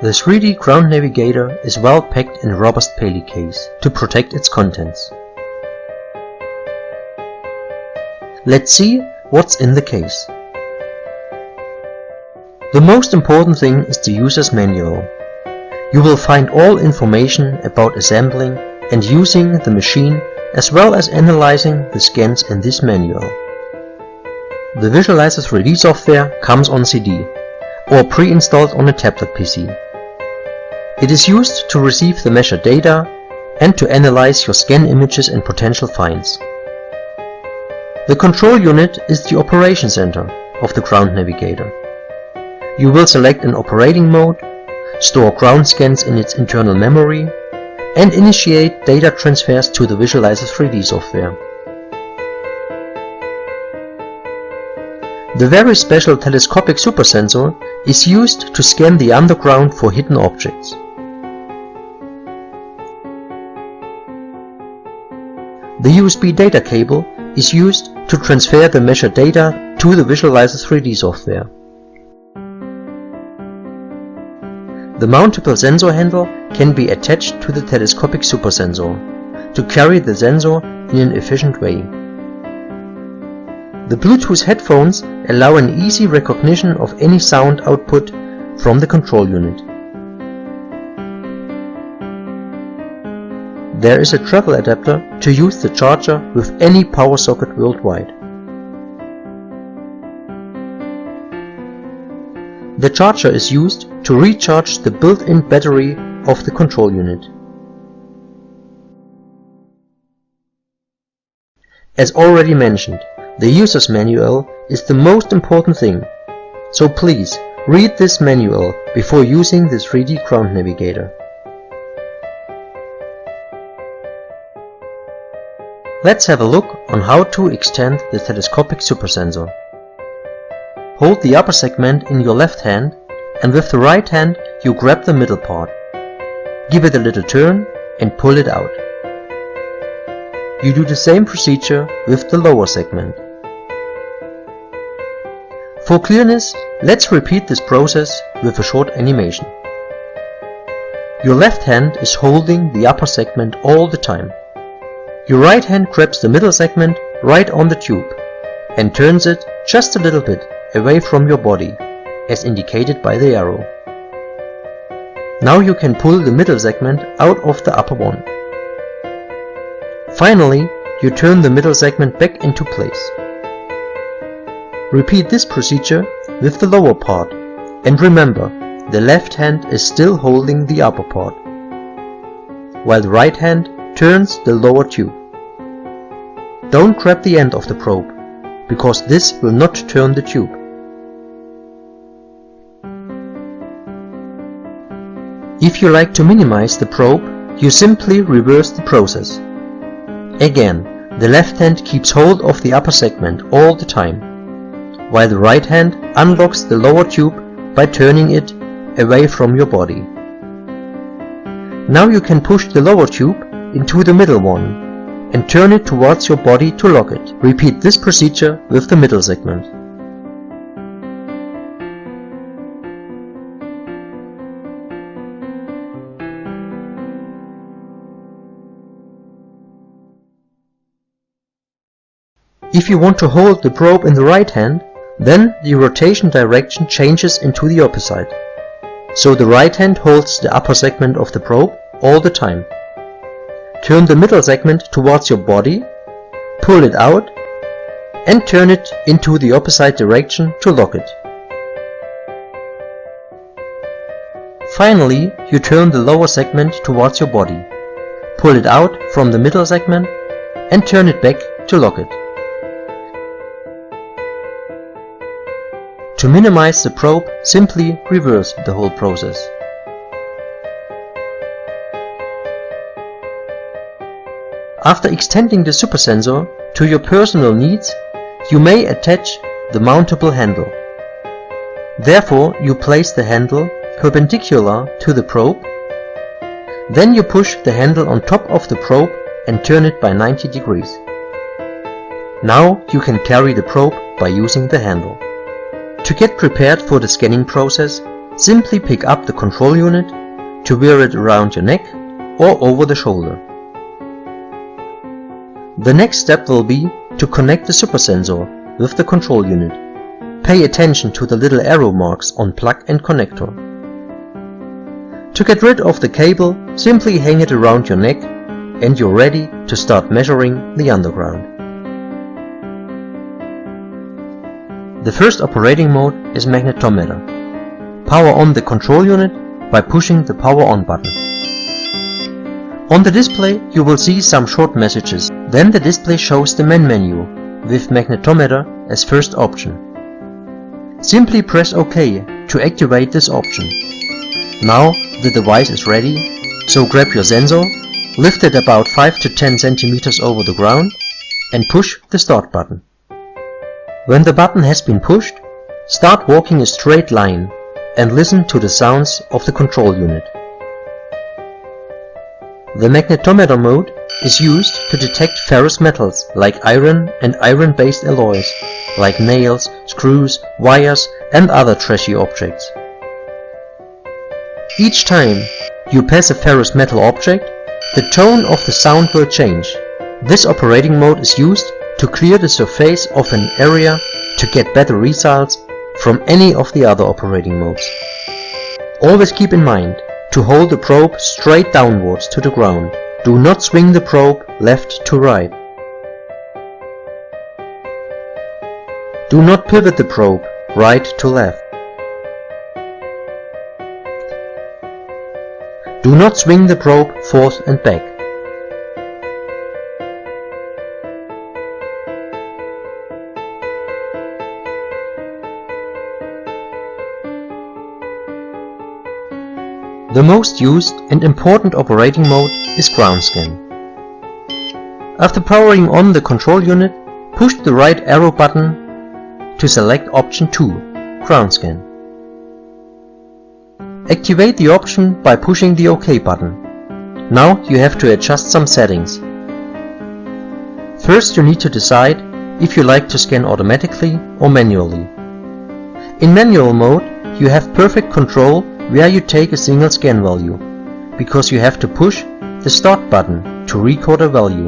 The 3D Ground Navigator is well packed in a robust Paley case to protect its contents. Let's see what's in the case. The most important thing is the user's manual. You will find all information about assembling and using the machine, as well as analyzing the scans in this manual. The Visualizer 3D software comes on CD or pre-installed on a tablet PC. It is used to receive the measured data and to analyze your scan images and potential finds. The control unit is the operation center of the Ground Navigator. You will select an operating mode, store ground scans in its internal memory, and initiate data transfers to the Visualizer 3D software. The very special Telescopic Super Sensor is used to scan the underground for hidden objects. The USB data cable is used to transfer the measured data to the Visualizer 3D software. The mountable sensor handle can be attached to the Telescopic Super Sensor to carry the sensor in an efficient way. The Bluetooth headphones allow an easy recognition of any sound output from the control unit. There is a travel adapter to use the charger with any power socket worldwide. The charger is used to recharge the built-in battery of the control unit. As already mentioned, the user's manual is the most important thing, so please read this manual before using the 3D Ground Navigator. Let's have a look on how to extend the Telescopic Super Sensor. Hold the upper segment in your left hand and with the right hand you grab the middle part. Give it a little turn and pull it out. You do the same procedure with the lower segment. For clearness, let's repeat this process with a short animation. Your left hand is holding the upper segment all the time. Your right hand grabs the middle segment right on the tube and turns it just a little bit away from your body, as indicated by the arrow. Now you can pull the middle segment out of the upper one. Finally, you turn the middle segment back into place. Repeat this procedure with the lower part, and remember, the left hand is still holding the upper part, while the right hand turns the lower tube. Don't grab the end of the probe, because this will not turn the tube. If you like to minimize the probe, you simply reverse the process. Again, the left hand keeps hold of the upper segment all the time, while the right hand unlocks the lower tube by turning it away from your body. Now you can push the lower tube into the middle one and turn it towards your body to lock it. Repeat this procedure with the middle segment. If you want to hold the probe in the right hand, then the rotation direction changes into the opposite. So the right hand holds the upper segment of the probe all the time. Turn the middle segment towards your body, pull it out, and turn it into the opposite direction to lock it. Finally, you turn the lower segment towards your body, pull it out from the middle segment, and turn it back to lock it. To minimize the probe, simply reverse the whole process. After extending the Super Sensor to your personal needs, you may attach the mountable handle. Therefore, you place the handle perpendicular to the probe. Then you push the handle on top of the probe and turn it by 90 degrees. Now you can carry the probe by using the handle. To get prepared for the scanning process, simply pick up the control unit to wear it around your neck or over the shoulder. The next step will be to connect the super sensor with the control unit. Pay attention to the little arrow marks on plug and connector. To get rid of the cable, simply hang it around your neck and you're ready to start measuring the underground. The first operating mode is magnetometer. Power on the control unit by pushing the power on button. On the display you will see some short messages. Then the display shows the main menu with magnetometer as first option. Simply press OK to activate this option. Now the device is ready, so grab your sensor, lift it about 5 to 10 centimeters over the ground and push the start button. When the button has been pushed, start walking a straight line and listen to the sounds of the control unit. The magnetometer mode is used to detect ferrous metals like iron and iron-based alloys, like nails, screws, wires and other trashy objects. Each time you pass a ferrous metal object, the tone of the sound will change. This operating mode is used to clear the surface of an area to get better results from any of the other operating modes. Always keep in mind to hold the probe straight downwards to the ground. Do not swing the probe left to right. Do not pivot the probe right to left. Do not swing the probe forth and back. The most used and important operating mode is ground scan. After powering on the control unit, push the right arrow button to select option 2, ground scan. Activate the option by pushing the OK button. Now you have to adjust some settings. First you need to decide if you like to scan automatically or manually. In manual mode you have perfect control where you take a single scan value, because you have to push the start button to record a value.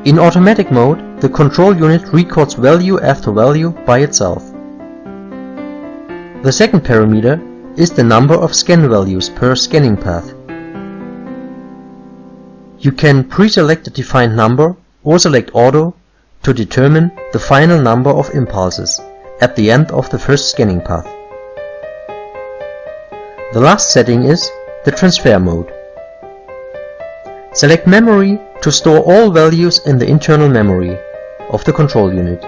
In automatic mode, the control unit records value after value by itself. The second parameter is the number of scan values per scanning path. You can pre-select a defined number or select auto to determine the final number of impulses at the end of the first scanning path. The last setting is the transfer mode. Select memory to store all values in the internal memory of the control unit.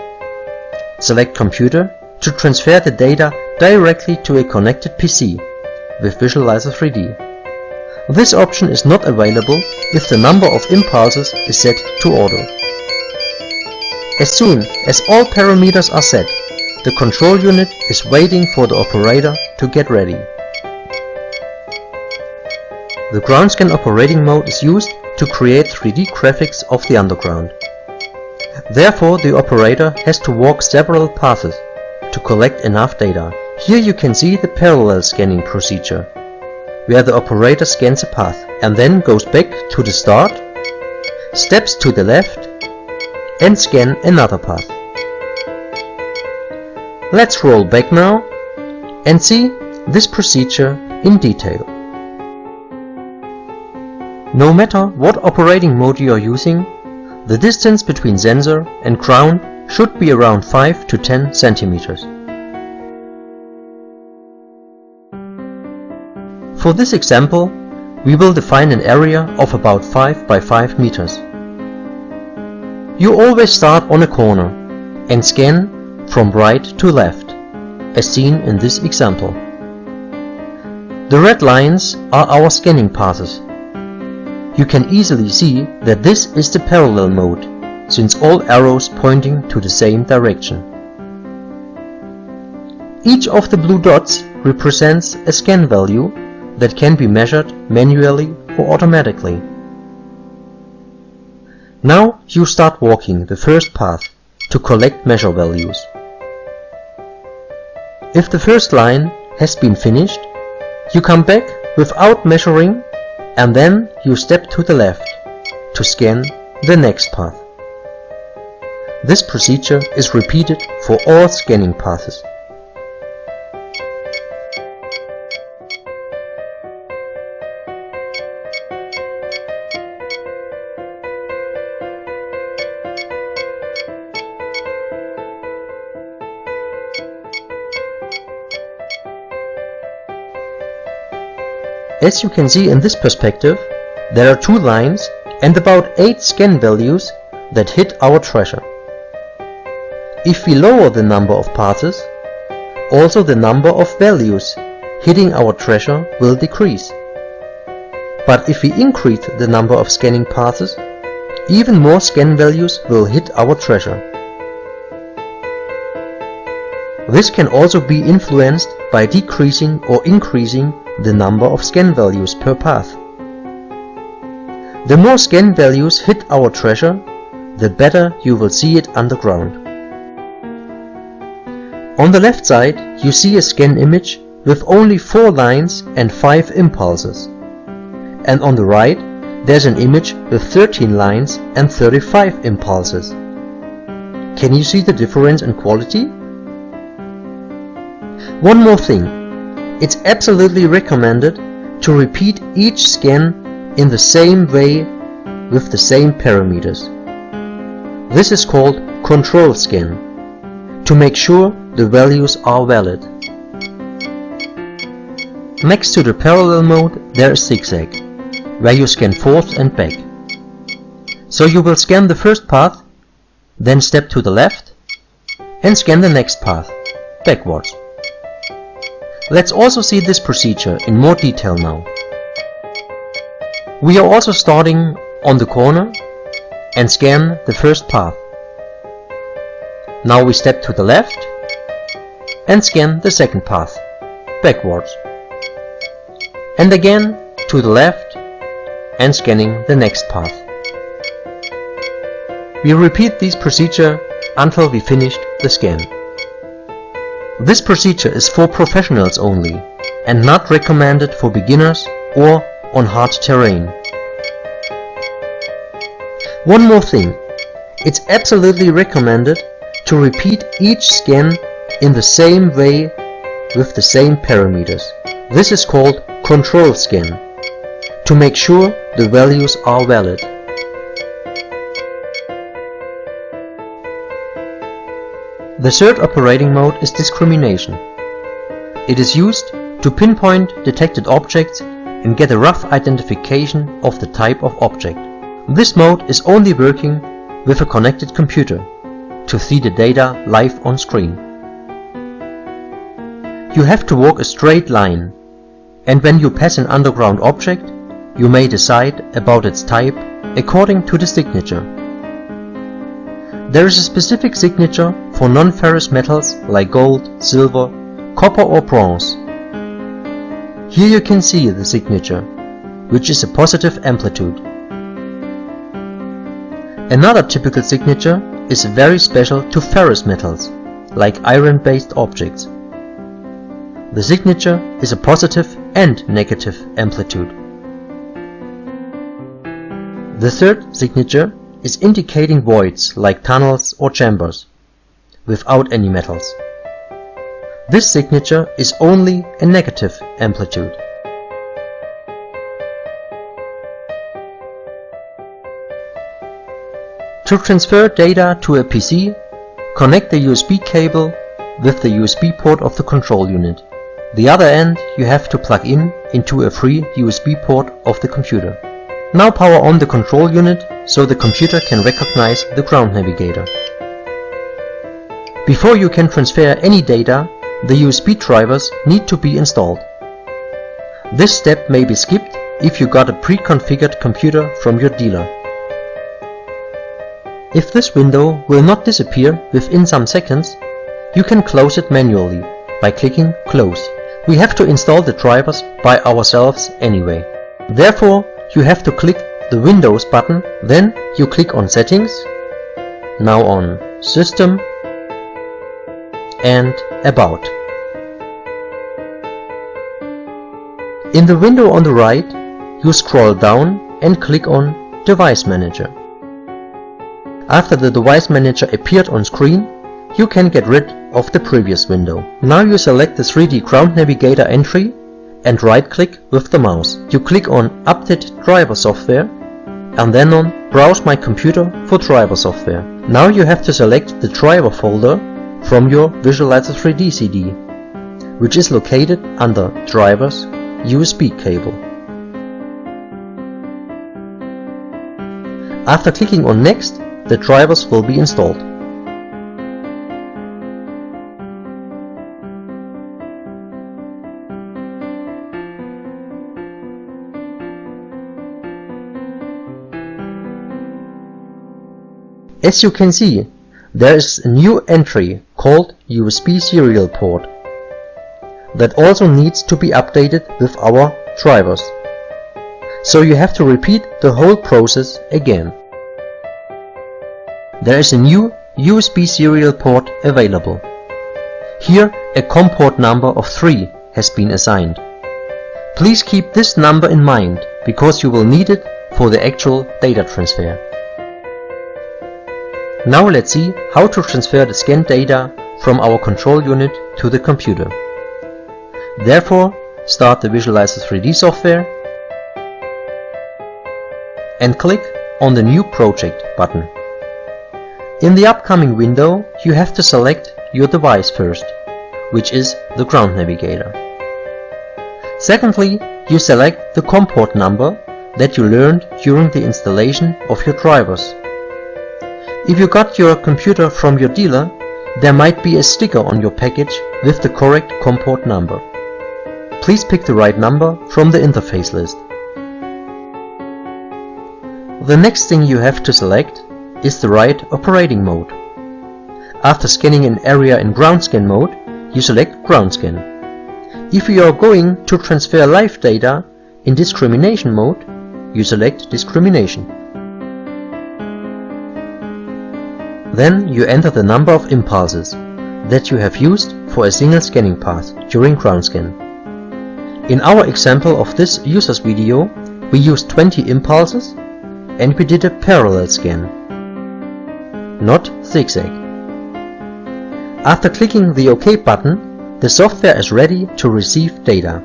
Select computer to transfer the data directly to a connected PC with Visualizer 3D. This option is not available if the number of impulses is set to auto. As soon as all parameters are set, the control unit is waiting for the operator to get ready. The ground scan operating mode is used to create 3D graphics of the underground. Therefore, the operator has to walk several paths to collect enough data. Here you can see the parallel scanning procedure, where the operator scans a path and then goes back to the start, steps to the left and scan another path. Let's roll back now and see this procedure in detail. No matter what operating mode you are using, the distance between sensor and ground should be around 5 to 10 centimeters. For this example, we will define an area of about 5 by 5 meters. You always start on a corner and scan from right to left, as seen in this example. The red lines are our scanning paths. You can easily see that this is the parallel mode, since all arrows pointing to the same direction. Each of the blue dots represents a scan value that can be measured manually or automatically. Now you start walking the first path to collect measure values. If the first line has been finished, you come back without measuring and then you step to the left to scan the next path. This procedure is repeated for all scanning passes. As you can see in this perspective, there are 2 lines and about 8 scan values that hit our treasure. If we lower the number of passes, also the number of values hitting our treasure will decrease. But if we increase the number of scanning passes, even more scan values will hit our treasure. This can also be influenced by decreasing or increasing the number of scan values per path. The more scan values hit our treasure, the better you will see it underground. On the left side you see a scan image with only 4 lines and 5 impulses. And on the right there's an image with 13 lines and 35 impulses. Can you see the difference in quality? One more thing. It's absolutely recommended to repeat each scan in the same way with the same parameters. This is called control scan, to make sure the values are valid. Next to the parallel mode there is zigzag, where you scan forth and back. So you will scan the first path, then step to the left and scan the next path, backwards. Let's also see this procedure in more detail now. We are also starting on the corner and scan the first path. Now we step to the left and scan the second path, backwards. And again to the left and scanning the next path. We repeat this procedure until we finished the scan. This procedure is for professionals only and not recommended for beginners or on hard terrain. One more thing, it's absolutely recommended to repeat each scan in the same way with the same parameters. This is called control scan, to make sure the values are valid. The third operating mode is discrimination. It is used to pinpoint detected objects and get a rough identification of the type of object. This mode is only working with a connected computer to see the data live on screen. You have to walk a straight line, and when you pass an underground object, you may decide about its type according to the signature. There is a specific signature for non-ferrous metals like gold, silver, copper or bronze. Here you can see the signature, which is a positive amplitude. Another typical signature is very special to ferrous metals, like iron-based objects. The signature is a positive and negative amplitude. The third signature is indicating voids like tunnels or chambers, without any metals. This signature is only a negative amplitude. To transfer data to a PC, connect the USB cable with the USB port of the control unit. The other end you have to plug into a free USB port of the computer. Now power on the control unit so the computer can recognize the Ground Navigator. Before you can transfer any data, the USB drivers need to be installed. This step may be skipped if you got a pre-configured computer from your dealer. If this window will not disappear within some seconds, you can close it manually by clicking Close. We have to install the drivers by ourselves anyway. Therefore, you have to click the Windows button, then you click on Settings, now on System and About. In the window on the right, you scroll down and click on Device Manager. After the Device Manager appeared on screen, you can get rid of the previous window. Now you select the 3D Ground Navigator entry and right-click with the mouse. You click on Update Driver Software and then on Browse My Computer for driver software. Now you have to select the driver folder from your Visualizer 3D CD, which is located under Drivers USB cable. After clicking on Next, the drivers will be installed. As you can see, there is a new entry called USB serial port that also needs to be updated with our drivers. So you have to repeat the whole process again. There is a new USB serial port available. Here a COM port number of 3 has been assigned. Please keep this number in mind because you will need it for the actual data transfer. Now let's see how to transfer the scanned data from our control unit to the computer. Therefore, start the Visualizer 3D software and click on the New Project button. In the upcoming window, you have to select your device first, which is the Ground Navigator. Secondly, you select the COM port number that you learned during the installation of your drivers. If you got your computer from your dealer, there might be a sticker on your package with the correct COM port number. Please pick the right number from the interface list. The next thing you have to select is the right operating mode. After scanning an area in ground scan mode, you select ground scan. If you are going to transfer live data in discrimination mode, you select discrimination. Then you enter the number of impulses that you have used for a single scanning path during ground scan. In our example of this user's video, we used 20 impulses and we did a parallel scan, not zigzag. After clicking the OK button, the software is ready to receive data.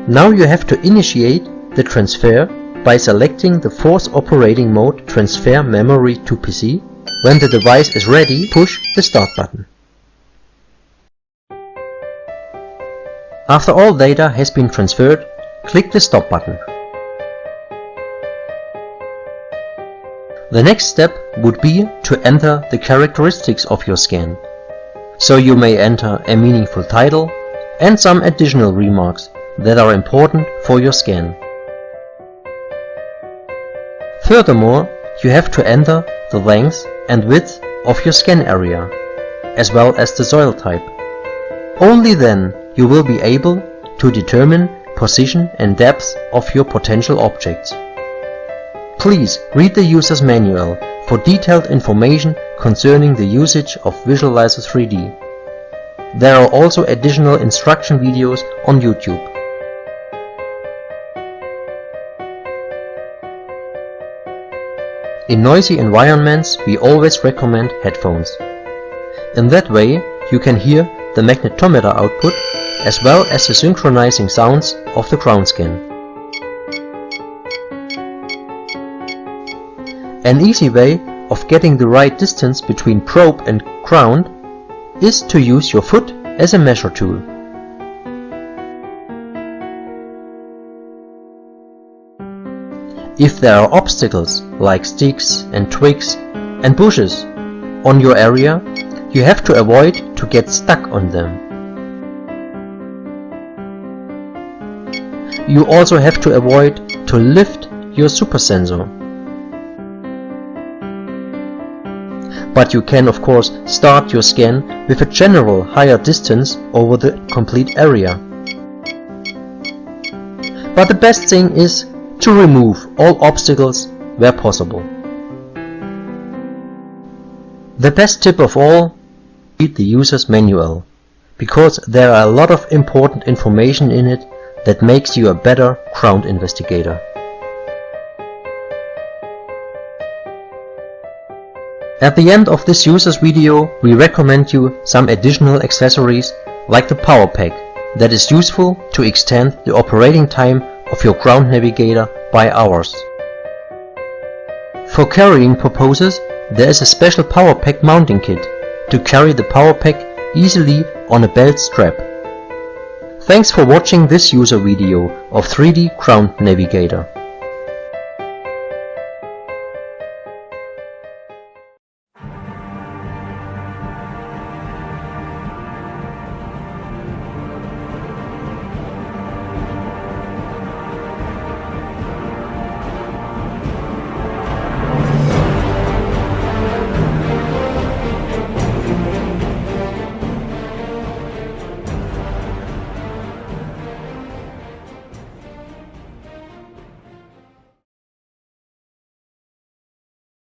Now you have to initiate the transfer by selecting the fourth operating mode, Transfer Memory to PC. When the device is ready, push the Start button. After all data has been transferred, click the Stop button. The next step would be to enter the characteristics of your scan. So you may enter a meaningful title and some additional remarks that are important for your scan. Furthermore, you have to enter the length and width of your scan area, as well as the soil type. Only then you will be able to determine position and depth of your potential objects. Please read the user's manual for detailed information concerning the usage of Visualizer 3D. There are also additional instruction videos on YouTube. In noisy environments, we always recommend headphones. In that way, you can hear the magnetometer output as well as the synchronizing sounds of the ground scan. An easy way of getting the right distance between probe and ground is to use your foot as a measure tool. If there are obstacles like sticks and twigs and bushes on your area, you have to avoid to get stuck on them. You also have to avoid to lift your super sensor. But you can of course start your scan with a general higher distance over the complete area. But the best thing is to remove all obstacles where possible. The best tip of all, read the user's manual, because there are a lot of important information in it that makes you a better ground investigator. At the end of this user's video, we recommend you some additional accessories like the power pack that is useful to extend the operating time of your ground navigator by hours. For carrying purposes, there is a special power pack mounting kit to carry the power pack easily on a belt strap. Thanks for watching this user video of 3D Ground Navigator.